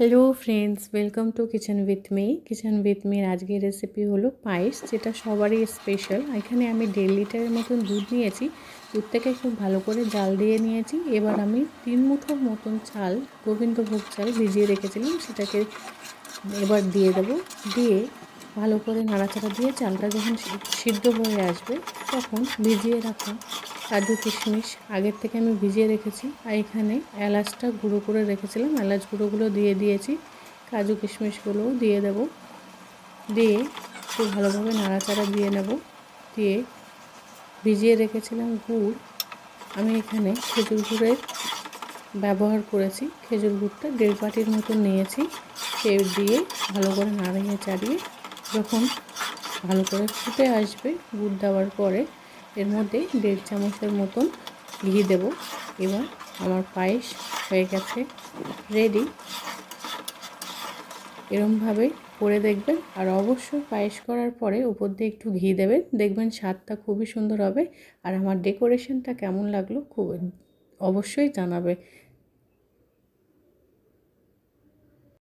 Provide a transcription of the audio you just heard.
Hello friends, welcome to kitchen with me আজকের recipe হলো পায়েস, যেটা সবারই স্পেশাল। এখানে আমি 1.5 লিটারের মতন দুধ নিয়েছি। দুধটাকে খুব ভালো করে জাল দিয়ে নিয়েছি। এবার আমি 3 মুঠোর মতন চাল, গোবিন্দভোগ চাল ভিজিয়ে রেখেছিলাম, সেটাকে এবার দিয়ে দেব। দিয়ে ভালো করে নাড়াচাড়া দিয়ে চালটা যখন সিদ্ধ হয়ে আসবে, তখন ভিজিয়ে রাখা কাজু কিশমিশ আগের থেকে আমি ভিজিয়ে রেখেছি। আর এখানে এলাচটা গুঁড়ো করে রেখেছিলাম, এলাচ গুঁড়োগুলো দিয়ে দিয়েছি। কাজু কিশমিশগুলোও দিয়ে দেব। দিয়ে একটু ভালোভাবে নাড়াচাড়া দিয়ে নেব। দিয়ে ভিজিয়ে রেখেছিলাম গুড়। আমি এখানে খেজুর গুড়ের ব্যবহার করেছি। খেজুর গুড়টা 1.5 বাটির মতন নিয়েছি। সে দিয়ে ভালো করে নাড়িয়ে চাড়িয়ে যখন ভালো করে ফুটে আসবে গুড় দেওয়ার পরে, এর মধ্যে 1.5 চামচের মতন ঘি দেব। এবার আমার পায়েস হয়ে গেছে রেডি। এরমভাবে করে দেখবেন, আর অবশ্যই পায়েস করার পরে উপর দিয়ে একটু ঘি দেবেন, দেখবেন স্বাদটা খুবই সুন্দর হবে। আর আমার ডেকোরেশনটা কেমন লাগলো খুব অবশ্যই জানাবে।